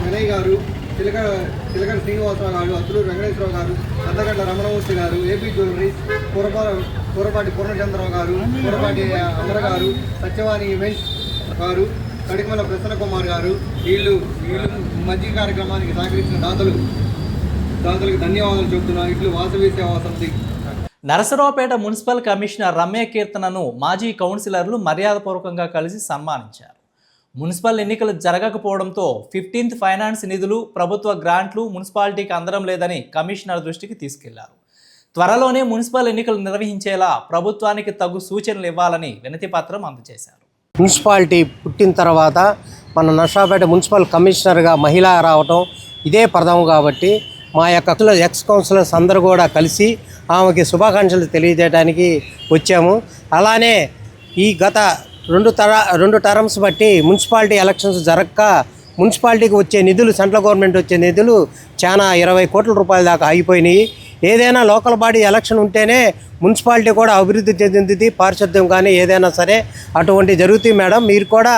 N: వినయ్ గారు, చిలకడ శ్రీనివాసరావు గారు, అత్తులూరు వెంకటేశ్వరరావు గారు, పెద్దగడ్డ రమణమూర్తి గారు, ఏపీ జ్యువెలరీస్, పూరపాటి పూర్ణచంద్రరావు గారు, పూరపాటి అమర గారు, సత్యవాణి ఈవెంట్స్ గారు, కడిమల ప్రసన్న కుమార్ గారు, వీళ్ళు మంచి కార్యక్రమానికి సహకరించిన దాతలకు ధన్యవాదాలు చెబుతున్నా. ఇట్లు వాసవి సేవా సమితి.
A: నరసరావుపేట మున్సిపల్ కమిషనర్ రమ్య కీర్తనను మాజీ కౌన్సిలర్లు మర్యాదపూర్వకంగా కలిసి సన్మానించారు. మున్సిపల్ ఎన్నికలు జరగకపోవడంతో 15th ఫైనాన్స్ నిధులు, ప్రభుత్వ గ్రాంట్లు మున్సిపాలిటీకి అందడం లేదని కమిషనర్ దృష్టికి తీసుకెళ్లారు. త్వరలోనే మున్సిపల్ ఎన్నికలు నిర్వహించేలా ప్రభుత్వానికి తగు సూచనలు ఇవ్వాలని వినతిపత్రం అందజేశారు.
O: మున్సిపాలిటీ పుట్టిన తర్వాత మన నరసరావుపేట మున్సిపల్ కమిషనర్గా మహిళ రావటం ఇదే ప్రథమం కాబట్టి మా యొక్క ఎక్స్ కౌన్సిలర్స్ అందరూ కూడా కలిసి ఆమెకి శుభాకాంక్షలు తెలియజేయడానికి వచ్చాము. అలానే ఈ గత రెండు టర్మ్స్ బట్టి మున్సిపాలిటీ ఎలక్షన్స్ జరగక మున్సిపాలిటీకి వచ్చే నిధులు, సెంట్రల్ గవర్నమెంట్ వచ్చే నిధులు చాలా 20 కోట్ల రూపాయల దాకా ఆగిపోయినాయి. ఏదైనా లోకల్ బాడీ ఎలక్షన్ ఉంటేనే మున్సిపాలిటీ కూడా అభివృద్ధి చెందింది, పారిశుద్ధ్యం కానీ ఏదైనా సరే అటువంటి జరుగుతాయి మేడం. మీరు కూడా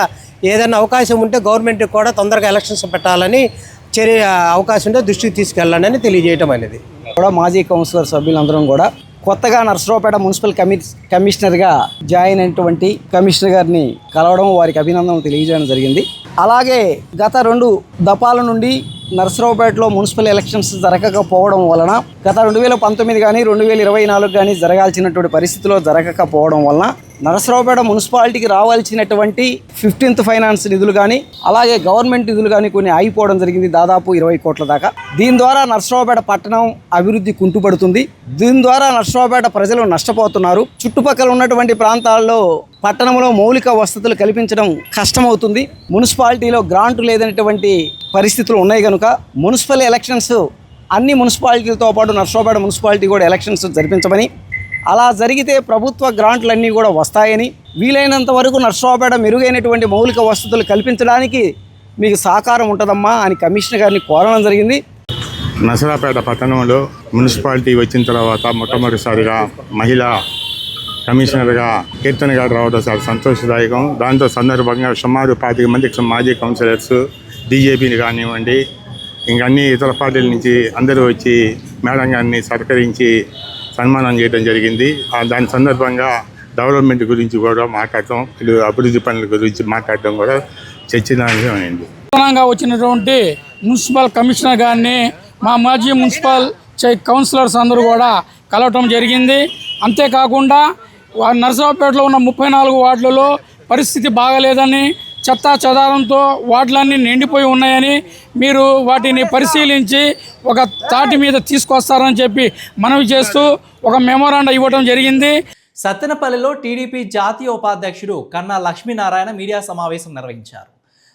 O: ఏదైనా అవకాశం ఉంటే గవర్నమెంట్కి కూడా తొందరగా ఎలక్షన్స్ పెట్టాలని అవకాశం ఉంటే దృష్టికి తీసుకెళ్ళండి అని తెలియజేయటం అనేది.
P: కూడా మాజీ కౌన్సిలర్ సభ్యులందరం కూడా కొత్తగా నరసరావుపేట మున్సిపల్ కమిషనర్గా జాయిన్ అయినటువంటి కమిషనర్ గారిని కలవడం, వారికి అభినందనలు తెలియజేయడం జరిగింది. అలాగే గత 2 దఫాల నుండి నరసరావుపేటలో మున్సిపల్ ఎలక్షన్స్ జరగకపోవడం వలన గత 2019 కానీ 2024 కానీ జరగాల్సినటువంటి పరిస్థితిలో జరగకపోవడం వలన నరసరావుపేట మున్సిపాలిటీకి రావాల్సినటువంటి 15th ఫైనాన్స్ నిధులు కానీ అలాగే గవర్నమెంట్ నిధులు కానీ కొన్ని ఆగిపోవడం జరిగింది, దాదాపు 20 కోట్ల దాకా. దీని ద్వారా నరసరావుపేట పట్టణం అభివృద్ధి కుంటుపడుతుంది. దీని ద్వారా నరసరావుపేట ప్రజలు నష్టపోతున్నారు. చుట్టుపక్కల ఉన్నటువంటి ప్రాంతాల్లో పట్టణంలో మౌలిక వసతులు కల్పించడం కష్టమవుతుంది. మున్సిపాలిటీలో గ్రాంట్ లేదనేటువంటి పరిస్థితులు ఉన్నాయి కనుక మున్సిపల్ ఎలక్షన్స్ అన్ని మున్సిపాలిటీలతో పాటు నరసరావుపేట మున్సిపాలిటీ కూడా ఎలక్షన్స్ జరిపించమని, అలా జరిగితే ప్రభుత్వ గ్రాంట్లన్నీ కూడా వస్తాయని, వీలైనంత వరకు నరసరావుపేట మెరుగైనటువంటి మౌలిక వసతులు కల్పించడానికి మీకు సహకారం ఉంటుందమ్మా అని కమిషనర్ గారిని కోరడం జరిగింది.
Q: నరసరావుపేట పట్టణంలో మున్సిపాలిటీ వచ్చిన తర్వాత మొట్టమొదటిసారిగా మహిళా కమిషనర్గా కీర్తన గారు రావడం చాలా సంతోషదాయకం. దాంతో సందర్భంగా సుమారు 25 మందికి మాజీ కౌన్సిలర్స్, బీజేపీని కానివ్వండి, ఇంకా అన్ని ఇతర పార్టీల నుంచి అందరూ వచ్చి మేడం గారిని సత్కరించి సన్మానం చేయడం జరిగింది. దాని సందర్భంగా డెవలప్మెంట్ గురించి కూడా మాట్లాడటం, అభివృద్ధి పనుల గురించి మాట్లాడటం కూడా చర్చనీయాంశమైంది.
J: నూతనంగా వచ్చినటువంటి మున్సిపల్ కమిషనర్ గారిని మా మాజీ మున్సిపల్ కౌన్సిలర్స్ అందరూ కూడా కలవటం జరిగింది. అంతేకాకుండా నరసరావుపేటలో ఉన్న 34 వార్డులలో పరిస్థితి బాగలేదని, చెత్తా చెదారంతో వార్డులన్నీ నిండిపోయి ఉన్నాయని, మీరు వాటిని పరిశీలించి ఒక తాటి మీద తీసుకొస్తారని చెప్పి మనవి చేస్తూ ఒక మెమోరాండం ఇవ్వడం జరిగింది.
A: సత్తెనపల్లిలో టీడీపీ జాతీయ ఉపాధ్యక్షుడు కన్నా లక్ష్మీనారాయణ మీడియా సమావేశం నిర్వహించారు.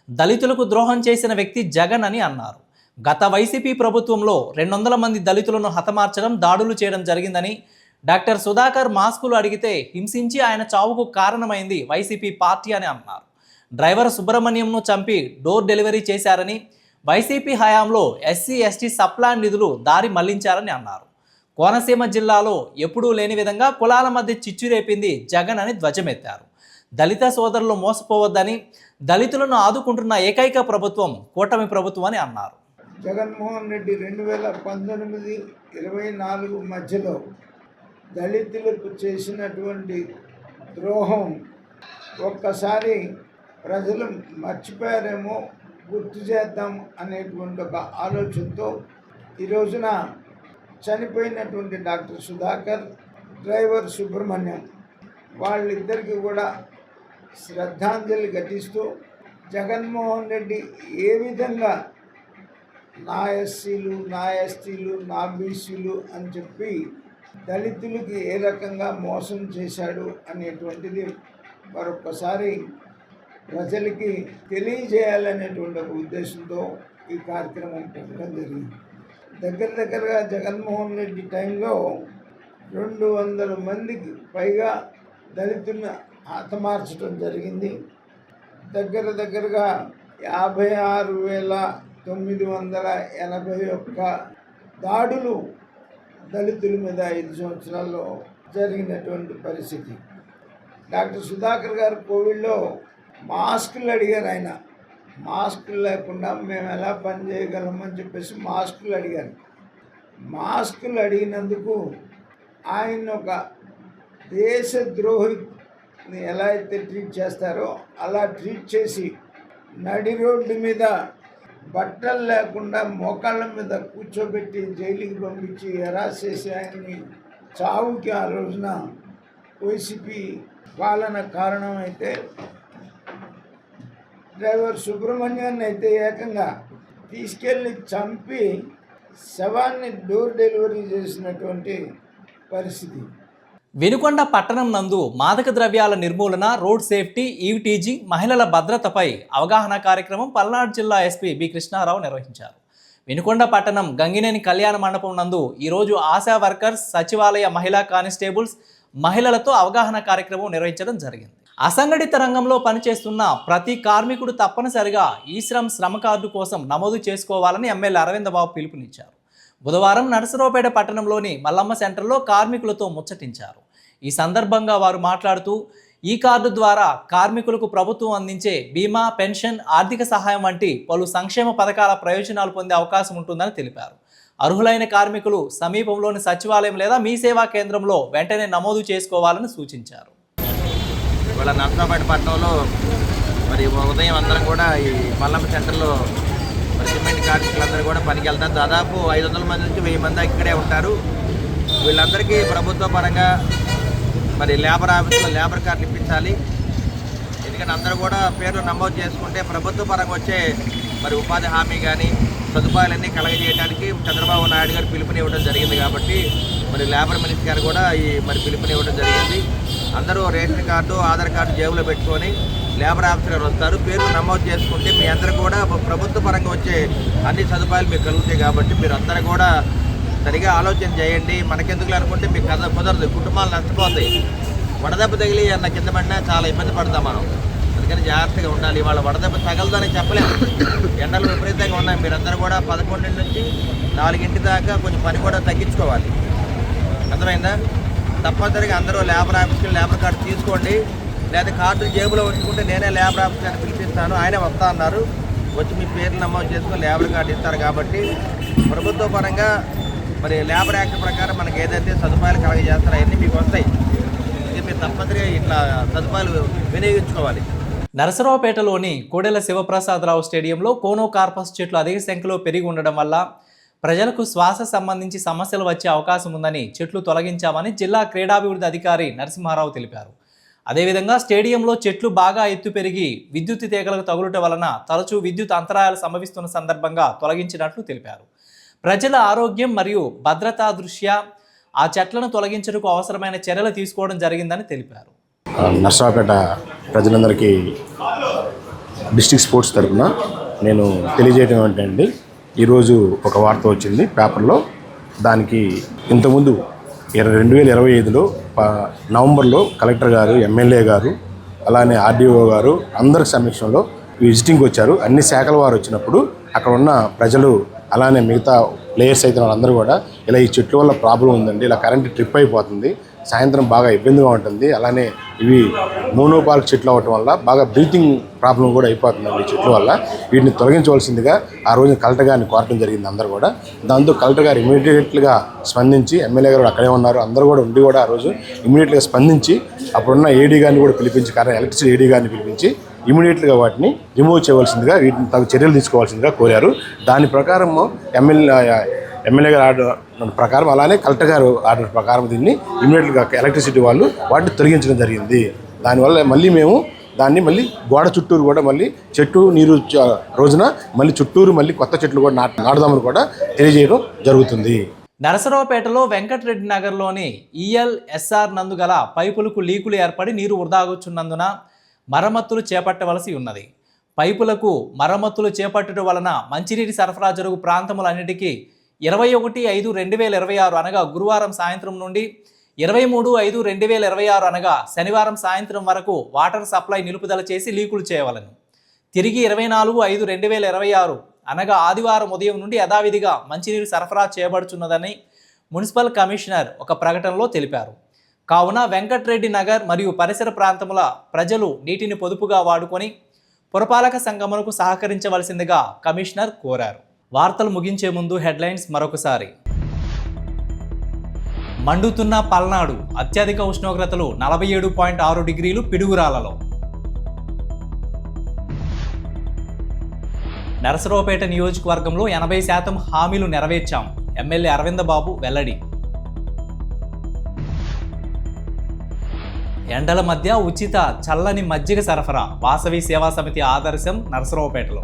A: దళితులకు ద్రోహం చేసిన వ్యక్తి జగన్ అని అన్నారు. గత వైసీపీ ప్రభుత్వంలో 200 మంది దళితులను హతమార్చడం, దాడులు చేయడం జరిగిందని, డాక్టర్ సుధాకర్ మాస్కులు అడిగితే హింసించి ఆయన చావుకు కారణమైంది వైసీపీ పార్టీ అని అన్నారు. డ్రైవర్ సుబ్రహ్మణ్యంను చంపి డోర్ డెలివరీ చేశారని, వైసీపీ హయాంలో ఎస్సీ ఎస్టీ సప్లాన్ నిధులు దారి మళ్లించారని అన్నారు. కోనసీమ జిల్లాలో ఎప్పుడూ లేని విధంగా కులాల మధ్య చిచ్చు రేపింది జగన్ అని ధ్వజమెత్తారు. దళిత సోదరులు మోసపోవద్దని, దళితులను ఆదుకుంటున్న ఏకైక ప్రభుత్వం కూటమి ప్రభుత్వం అని అన్నారు.
R: జగన్మోహన్ రెడ్డి 2019-24 మధ్యలో దళితులకు చేసినటువంటి ద్రోహం ఒక్కసారి ప్రజలు మర్చిపోయారేమో, గుర్తు చేద్దాం అనేటువంటి ఒక ఆలోచనతో ఈ రోజున చనిపోయినటువంటి డాక్టర్ సుధాకర్, డ్రైవర్ సుబ్రహ్మణ్యం వాళ్ళిద్దరికీ కూడా శ్రద్ధాంజలి ఘటిస్తూ జగన్మోహన్ రెడ్డి ఏ విధంగా నా ఎస్సీలు, నా ఎస్టీలు, నా బీసీలు అని చెప్పి దళితులకి ఏ రకంగా మోసం చేశాడు అనేటువంటిది మరొకసారి ప్రజలకి తెలియజేయాలనేటువంటి ఒక ఉద్దేశంతో ఈ కార్యక్రమం పెట్టడం జరిగింది. దగ్గరగా జగన్మోహన్ రెడ్డి టైంలో 200 మందికి పైగా దళితులను హతమార్చడం జరిగింది. దగ్గరగా 56,981 దాడులు దళితుల మీద 5 సంవత్సరాల్లో జరిగినటువంటి పరిస్థితి. డాక్టర్ సుధాకర్ గారు కోవిడ్లో మాస్కులు అడిగారు. ఆయన మాస్కులు లేకుండా మేము ఎలా పని చేయగలమని చెప్పేసి మాస్కులు అడిగారు. మాస్కులు అడిగినందుకు ఆయన ఒక దేశద్రోహిని ఎలా అయితే ట్రీట్ చేస్తారో అలా ట్రీట్ చేసి నడి రోడ్డు మీద బట్టలు లేకుండా మోకాళ్ళ మీద కూర్చోబెట్టి జైలుకి పంపించి హెరాస్ చేసి ఆయన్ని చావుకి ఆ రోజున వైసీపీ పాలన కారణం అయితే, డ్రైవర్ సుబ్రహ్మణ్యాన్ని అయితే ఏకంగా తీసుకెళ్ళి చంపి శవాన్ని డోర్ డెలివరీ చేసినటువంటి పరిస్థితి.
A: వినుకొండ పట్టణం నందు మాదక ద్రవ్యాల నిర్మూలన, రోడ్ సేఫ్టీ, ఈవ్టీజీ, మహిళల భద్రతపై అవగాహన కార్యక్రమం పల్నాడు జిల్లా ఎస్పీ బి కృష్ణారావు నిర్వహించారు. వినుకొండ పట్టణం గంగినేని కళ్యాణ మండపం నందు ఈరోజు ఆశా వర్కర్స్, సచివాలయ మహిళా కానిస్టేబుల్స్ మహిళలతో అవగాహన కార్యక్రమం నిర్వహించడం జరిగింది. అసంఘటిత రంగంలో పనిచేస్తున్న ప్రతి కార్మికుడు తప్పనిసరిగా ఈ శ్రమ కార్డు కోసం నమోదు చేసుకోవాలని ఎమ్మెల్యే అరవింద్ బాబు పిలుపునిచ్చారు. బుధవారం నరసరావుపేట పట్టణంలోని మల్లమ్మ సెంటర్లో కార్మికులతో ముచ్చటించారు. ఈ సందర్భంగా వారు మాట్లాడుతూ ఈ కార్డు ద్వారా కార్మికులకు ప్రభుత్వం అందించే బీమా, పెన్షన్, ఆర్థిక సహాయం వంటి పలు సంక్షేమ పథకాల ప్రయోజనాలు పొందే అవకాశం ఉంటుందని తెలిపారు. అర్హులైన కార్మికులు సమీపంలోని సచివాలయం లేదా మీ సేవా కేంద్రంలో వెంటనే నమోదు చేసుకోవాలని సూచించారు.
B: ఇవాళ నరసరావుపేట పట్టణంలో మరి ఉదయం అందరం కూడా ఈ మల్లమ్మ సెంటర్లో మరి సిమెంట్ కార్మికులందరూ కూడా పనికి వెళ్తారు. దాదాపు 500 మంది నుంచి 1000 మంది ఇక్కడే ఉంటారు. వీళ్ళందరికీ ప్రభుత్వ పరంగా మరి లేబర్ ఆఫీస్లో లేబర్ కార్డులు ఇప్పించాలి. ఎందుకంటే అందరూ కూడా పేర్లు నమోదు చేసుకుంటే ప్రభుత్వ పరంగా వచ్చే మరి ఉపాధి హామీ కానీ సదుపాయాలన్నీ కలగజేయడానికి చంద్రబాబు నాయుడు గారు పిలుపునివ్వడం జరిగింది. కాబట్టి మరి లేబర్ మినిస్టర్ గారు కూడా ఈ మరి పిలుపునివ్వడం జరిగింది. అందరూ రేషన్ కార్డు, ఆధార్ కార్డు జేబులో పెట్టుకొని లేబర్ ఆఫీసర్ గారు వస్తారు. పేర్లు నమోదు చేసుకుంటే మీ అందరూ కూడా ప్రభుత్వ పరంగా వచ్చే అన్ని సదుపాయాలు మీకు కలుగుతాయి. కాబట్టి మీరు అందరూ కూడా సరిగా ఆలోచన చేయండి. మనకెందుకు అనుకుంటే మీకు కుదరదు, కుటుంబాలు నష్టపోతాయి. వడదెబ్బ తగిలి అన్న కింద పడినా చాలా ఇబ్బంది పడతాం మనం. అందుకని జాగ్రత్తగా ఉండాలి. ఇవాళ వడదెబ్బ తగలదని చెప్పలేము. ఎండలు విపరీతంగా ఉన్నాయి. మీరందరూ కూడా 11 నుంచి 4 దాకా కొంచెం పని కూడా తగ్గించుకోవాలి. అర్థమైందా? తప్పనిసరిగా అందరూ లేబర్ ఆఫీస్కి లేబర్ కార్డు తీసుకోండి. లేదా కార్డులు జేబులో ఉంచుకుంటే నేనే లేబర్ ఆఫీసర్ని పిలిపిస్తాను, ఆయనే వస్తా అన్నారు. వచ్చి మీ పేర్లు నమోదు చేసుకొని లేబర్ కార్డు ఇస్తారు. కాబట్టి ప్రభుత్వ పరంగా మరి లేబర్ యాక్ట్ ప్రకారం మనకి ఏదైతే సదుపాయాలు కలగజేస్తారో అవన్నీ మీకు వస్తాయి. ఇది మీరు తప్పనిసరిగా ఇట్లా సదుపాయాలు వినియోగించుకోవాలి.
A: నరసరావుపేటలోని కోడెల శివప్రసాదరావు స్టేడియంలో కోనో కార్పస్ చెట్లు అధిక సంఖ్యలో పెరిగి ఉండడం వల్ల ప్రజలకు శ్వాస సంబంధించి సమస్యలు వచ్చే అవకాశం ఉందని చెట్లు తొలగించామని జిల్లా క్రీడాభివృద్ధి అధికారి నరసింహారావు తెలిపారు. అదేవిధంగా స్టేడియంలో చెట్లు బాగా ఎత్తు పెరిగి విద్యుత్ తీగలకు తగులుట వలన తరచూ విద్యుత్ అంతరాయాలు సంభవిస్తున్న సందర్భంగా తొలగించినట్లు తెలిపారు. ప్రజల ఆరోగ్యం మరియు భద్రతా దృష్ట్యా ఆ చెట్లను తొలగించడానికి అవసరమైన చర్యలు తీసుకోవడం జరిగిందని తెలిపారు.
S: నరసరావుపేట ప్రజలందరికీ డిస్ట్రిక్ట్ స్పోర్ట్స్ తరఫున నేను తెలియజేయడం ఏంటండి, ఈరోజు ఒక వార్త వచ్చింది పేపర్లో. దానికి ఇంతకుముందు 2025లో నవంబర్లో కలెక్టర్ గారు, ఎమ్మెల్యే గారు, అలానే ఆర్డీఓ గారు అందరి సమక్షంలో విజిటింగ్కి వచ్చారు. అన్ని శాఖల వారు వచ్చినప్పుడు అక్కడ ఉన్న ప్రజలు అలానే మిగతా ప్లేయర్స్ అయితే వాళ్ళందరూ కూడా ఇలా ఈ చెట్ల వల్ల ప్రాబ్లం ఉందండి, ఇలా కరెంట్ ట్రిప్ అయిపోతుంది, సాయంత్రం బాగా ఇబ్బందిగా ఉంటుంది, అలానే ఇవి మోనోపాల్ చెట్లు అవ్వటం వల్ల బాగా బ్రీతింగ్ ప్రాబ్లం కూడా అయిపోతుందండి ఈ చెట్ల వల్ల, వీటిని తొలగించవలసిందిగా ఆ రోజు కలెక్టర్ గారిని కోరటం జరిగింది అందరూ కూడా. దాంతో కలెక్టర్ గారు ఇమీడియట్గా స్పందించి, ఎమ్మెల్యే గారు అక్కడే ఉన్నారు, అందరూ కూడా ఉండి కూడా ఆ రోజు ఇమీడియట్గా స్పందించి అప్పుడున్న ఏడీ గారిని కూడా పిలిపించి, ఎలక్ట్రిసిటీ ఏడీ గారిని పిలిపించి ఇమీడియట్గా వాటిని రిమూవ్ చేయవలసిందిగా, వీటిని తగు చర్యలు తీసుకోవాల్సిందిగా కోరారు. దాని ప్రకారం ఎమ్మెల్యే గారు ఆర్డర్ ప్రకారం అలానే కలెక్టర్ గారు ఆర్డర్ ప్రకారం దీన్ని ఇమీడియట్గా ఎలక్ట్రిసిటీ వాళ్ళు వాటిని తొలగించడం జరిగింది. దానివల్ల మళ్ళీ మేము దాన్ని మళ్ళీ గోడ చుట్టూరు కూడా మళ్ళీ చెట్టు నీరు రోజున మళ్ళీ చుట్టూరు మళ్ళీ కొత్త చెట్లు కూడా నాటుదామని కూడా తెలియజేయడం జరుగుతుంది.
A: నరసరావుపేటలో వెంకటరెడ్డి నగర్లోని ఈఎల్ఎస్ఆర్ నందు గల పైపులకు లీకులు ఏర్పడి నీరు వృధాగొచ్చున్నందున మరమ్మతులు చేపట్టవలసి ఉన్నది. పైపులకు మరమ్మతులు చేపట్టడం వలన మంచినీటి సరఫరా జరుగు ప్రాంతములన్నిటికీ 21/5/2026 అనగా గురువారం సాయంత్రం నుండి 23/5/2026 అనగా శనివారం సాయంత్రం వరకు వాటర్ సప్లై నిలుపుదల చేసి లీకులు చేయవలను. తిరిగి 24/5/2026 అనగా ఆదివారం ఉదయం నుండి యథావిధిగా మంచినీరు సరఫరా చేయబడుచున్నదని మున్సిపల్ కమిషనర్ ఒక ప్రకటనలో తెలిపారు. కావున వెంకట్రెడ్డి నగర్ మరియు పరిసర ప్రాంతముల ప్రజలు నీటిని పొదుపుగా వాడుకొని పురపాలక సంఘములకు సహకరించవలసిందిగా కమిషనర్ కోరారు. వార్తలు ముగించే ముందు హెడ్లైన్స్ మరొకసారి. మండుతున్న పల్నాడు, అత్యధిక ఉష్ణోగ్రతలు 47.6 డిగ్రీలు పిడుగురాలలో. నరసరావుపేట నియోజకవర్గంలో 80% హామీలు నెరవేర్చాం, ఎమ్మెల్యే అరవింద బాబు వెల్లడి. ఎండల మధ్య ఉచిత చల్లని మజ్జిగ సరఫరా, వాసవి సేవా సమితి ఆదర్శం నరసరావుపేటలో.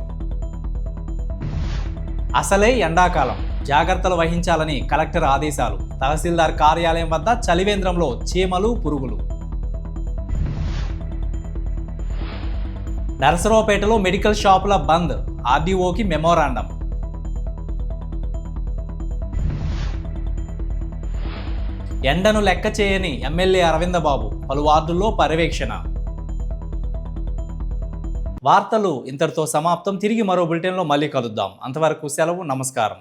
A: అసలే ఎండాకాలం, జాగ్రత్తలు వహించాలని కలెక్టర్ ఆదేశాలు. తహసీల్దార్ కార్యాలయం వద్ద చలివేంద్రంలో చీమలు పురుగులు. నరసరావుపేటలో మెడికల్ షాపుల బంద్, ఆర్డీఓకి మెమోరాండం. ఎండను లెక్క చేయని ఎమ్మెల్యే అరవింద బాబు, పలు వార్డుల్లో పర్యవేక్షణ. వార్తలు ఇంతటితో సమాప్తం. తిరిగి మరో బులెటిన్లో మళ్ళీ కలుద్దాం. అంతవరకు సెలవు, నమస్కారం.